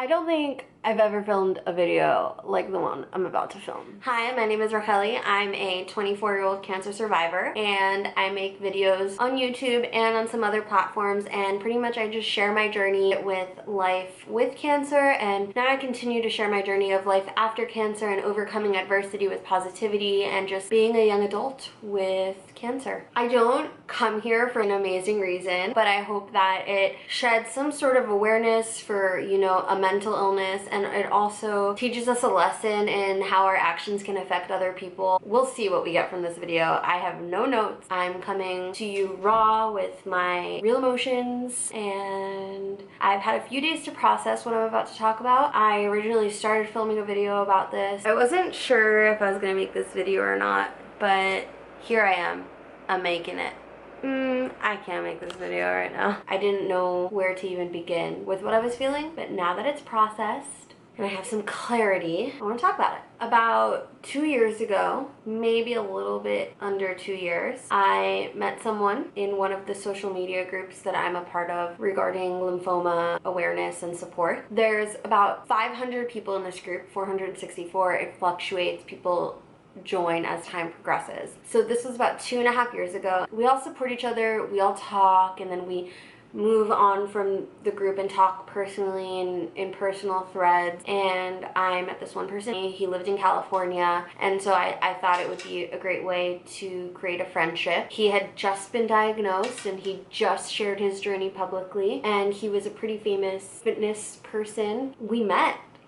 I don't think I've ever filmed a video like the one I'm about to film. Hi, my name is Racheli. I'm a 24-year-old cancer survivor, and I make videos on YouTube and on some other platforms, and pretty much I just share my journey with life with cancer, and now I continue to share my journey of life after cancer and overcoming adversity with positivity and just being a young adult with cancer. I don't come here for an amazing reason, but I hope that it sheds some sort of awareness for, you know, a mental illness, and it also teaches us a lesson in how our actions can affect other people. We'll see what we get from this video. I have no notes. I'm coming to you raw with my real emotions, and I've had a few days to process what I'm about to talk about. I originally started filming a video about this. I wasn't sure if I was gonna make this video or not, but here I am. I'm making it. I can't make this video right now. I didn't know where to even begin with what I was feeling, but now that it's processed and I have some clarity, I want to talk about it. About 2 years ago, maybe a little bit under 2 years, I met someone in one of the social media groups that I'm a part of regarding lymphoma awareness and support. There's about 500 people in this group, 464. It fluctuates. People join as time progresses. So this was about 2.5 years ago. We all support each other, we all talk, and then we move on from the group and talk personally in personal threads. And I met this one person. He lived in California, and so I thought it would be a great way to create a friendship. He had just been diagnosed and he just shared his journey publicly, and he was a pretty famous fitness person.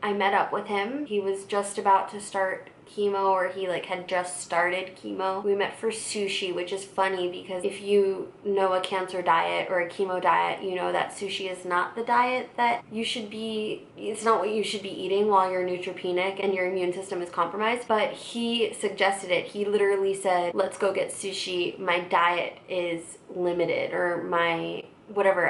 I met up with him. He was just about to start chemo, or he had just started chemo. We met for sushi, which is funny because if you know a cancer diet or a chemo diet, you know that sushi is not the diet that you should be, it's not what you should be eating while you're neutropenic and your immune system is compromised. But he suggested it. He literally said, let's go get sushi. My diet is limited, or my whatever.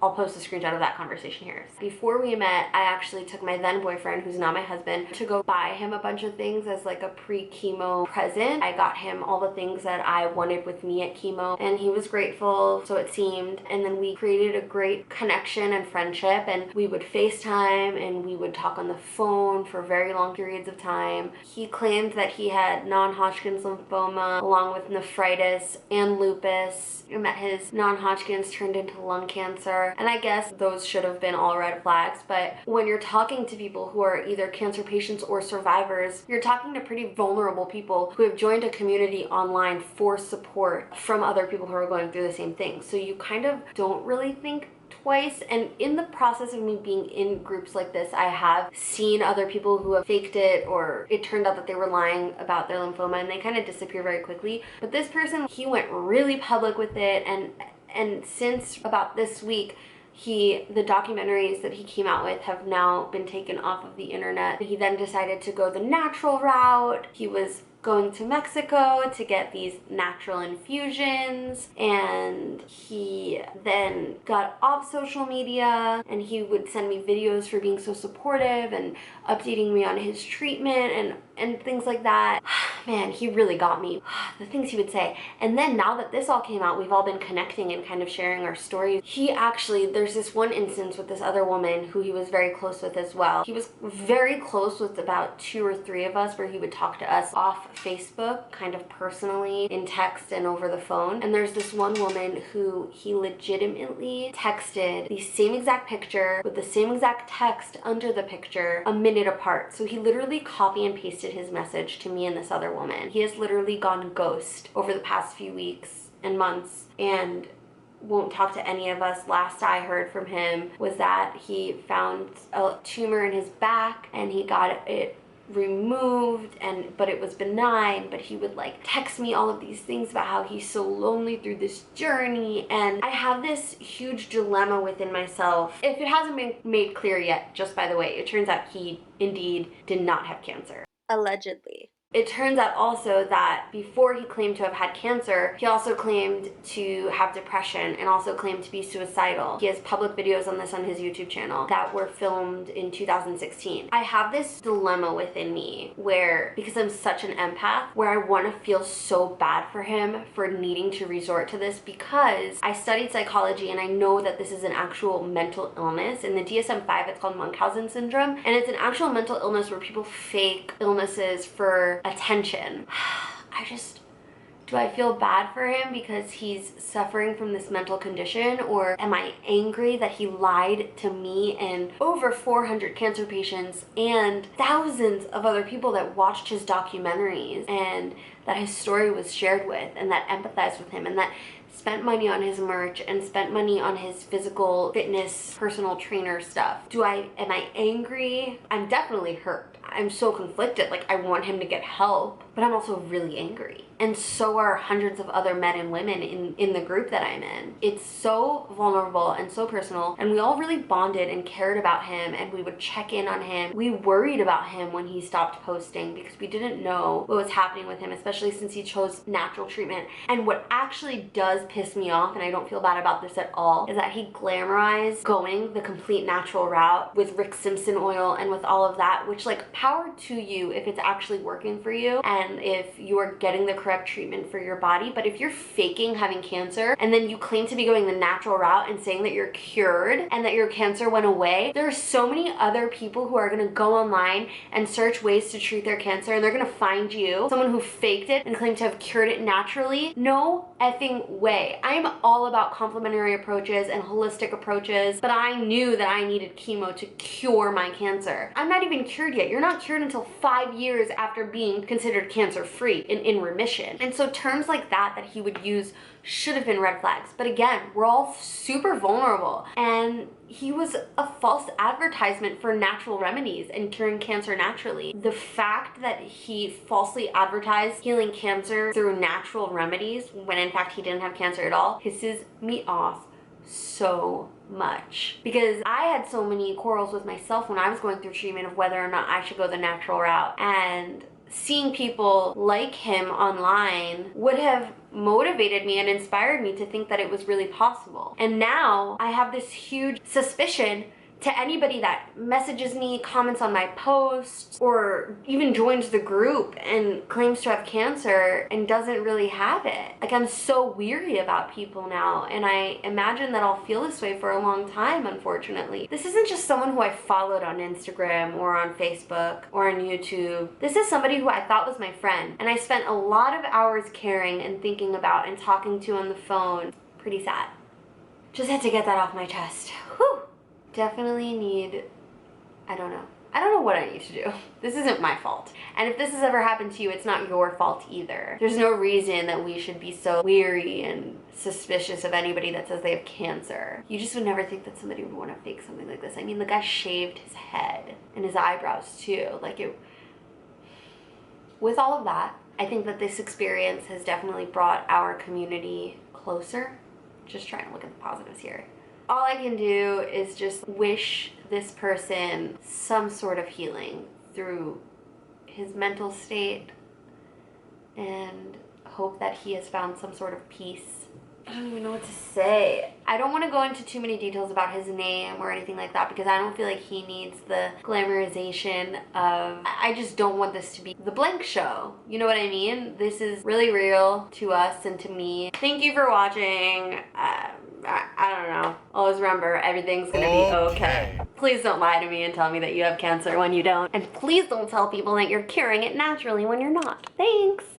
I'll post a screenshot of that conversation here. Before we met, I actually took my then boyfriend, who's now my husband, to go buy him a bunch of things as a pre-chemo present. I got him all the things that I wanted with me at chemo, and he was grateful, so it seemed. And then we created a great connection and friendship, and we would FaceTime and we would talk on the phone for very long periods of time. He claimed that he had non-hodgkin's lymphoma along with nephritis and lupus, and that his non-hodgkin's turned into lung cancer. And I guess those should have been all red flags, but when you're talking to people who are either cancer patients or survivors, you're talking to pretty vulnerable people who have joined a community online for support from other people who are going through the same thing. So you kind of don't really think twice. And in the process of me being in groups like this, I have seen other people who have faked it, or it turned out that they were lying about their lymphoma and they kind of disappear very quickly. But this person, he went really public with it, and since about this week, the documentaries that he came out with have now been taken off of the internet. He then decided to go the natural route. He was going to Mexico to get these natural infusions, and he then got off social media, and he would send me videos for being so supportive and updating me on his treatment and things like that. Man, he really got me. The things he would say. And then now that this all came out, we've all been connecting and kind of sharing our stories. There's this one instance with this other woman who he was very close with as well. He was very close with about 2 or 3 of us, where he would talk to us off Facebook, kind of personally, in text and over the phone. And there's this one woman who he legitimately texted the same exact picture with the same exact text under the picture a minute apart. So he literally copy and pasted his message to me and this other woman. He has literally gone ghost over the past few weeks and months and won't talk to any of us. Last I heard from him was that he found a tumor in his back and he got it removed, but it was benign. But he would text me all of these things about how he's so lonely through this journey, and I have this huge dilemma within myself. If it hasn't been made clear yet, just by the way, it turns out he indeed did not have cancer. Allegedly. It turns out also that before he claimed to have had cancer, he also claimed to have depression and also claimed to be suicidal. He has public videos on this on his YouTube channel that were filmed in 2016. I have this dilemma within me where, because I'm such an empath, where I want to feel so bad for him for needing to resort to this, because I studied psychology and I know that this is an actual mental illness. In the DSM-5, it's called Munchausen syndrome, and it's an actual mental illness where people fake illnesses for attention. Do I feel bad for him because he's suffering from this mental condition, or am I angry that he lied to me and over 400 cancer patients and thousands of other people that watched his documentaries and that his story was shared with and that empathized with him and that spent money on his merch and spent money on his physical fitness personal trainer stuff? Am I angry? I'm definitely hurt. I'm so conflicted. Like, I want him to get help, but I'm also really angry. And so are hundreds of other men and women in the group that I'm in. It's so vulnerable and so personal, and we all really bonded and cared about him, and we would check in on him. We worried about him when he stopped posting because we didn't know what was happening with him, especially since he chose natural treatment. And what actually does piss me off, and I don't feel bad about this at all, is that he glamorized going the complete natural route with Rick Simpson oil and with all of that, which, like, power to you if it's actually working for you and if you are getting the correct treatment for your body. But if you're faking having cancer and then you claim to be going the natural route and saying that you're cured and that your cancer went away, there are so many other people who are going to go online and search ways to treat their cancer, and they're going to find you, someone who faked it and claimed to have cured it naturally. No effing way. I am all about complementary approaches and holistic approaches, but I knew that I needed chemo to cure my cancer. I'm not even cured yet. You're not cured until 5 years after being considered cancer-free in remission. And so terms like that he would use should have been red flags. But again, we're all super vulnerable, and he was a false advertisement for natural remedies and curing cancer naturally. The fact that he falsely advertised healing cancer through natural remedies when in fact he didn't have cancer at all pisses me off so much, because I had so many quarrels with myself when I was going through treatment of whether or not I should go the natural route, and seeing people like him online would have motivated me and inspired me to think that it was really possible. And now I have this huge suspicion to anybody that messages me, comments on my posts, or even joins the group and claims to have cancer and doesn't really have it. Like, I'm so weary about people now, and I imagine that I'll feel this way for a long time, unfortunately. This isn't just someone who I followed on Instagram or on Facebook or on YouTube. This is somebody who I thought was my friend, and I spent a lot of hours caring and thinking about and talking to on the phone. Pretty sad. Just had to get that off my chest. Whew. Definitely need, I don't know what I need to do. This isn't my fault. And if this has ever happened to you, it's not your fault either. There's no reason that we should be so weary and suspicious of anybody that says they have cancer. You just would never think that somebody would want to fake something like this. I mean, the guy shaved his head and his eyebrows too. With all of that, I think that this experience has definitely brought our community closer. Just trying to look at the positives here. All I can do is just wish this person some sort of healing through his mental state and hope that he has found some sort of peace. I don't even know what to say. I don't want to go into too many details about his name or anything like that because I don't feel like he needs the glamorization of... I just don't want this to be the blank show. You know what I mean? This is really real to us and to me. Thank you for watching. I don't know. Always remember, everything's gonna be okay. Please don't lie to me and tell me that you have cancer when you don't. And please don't tell people that you're curing it naturally when you're not. Thanks.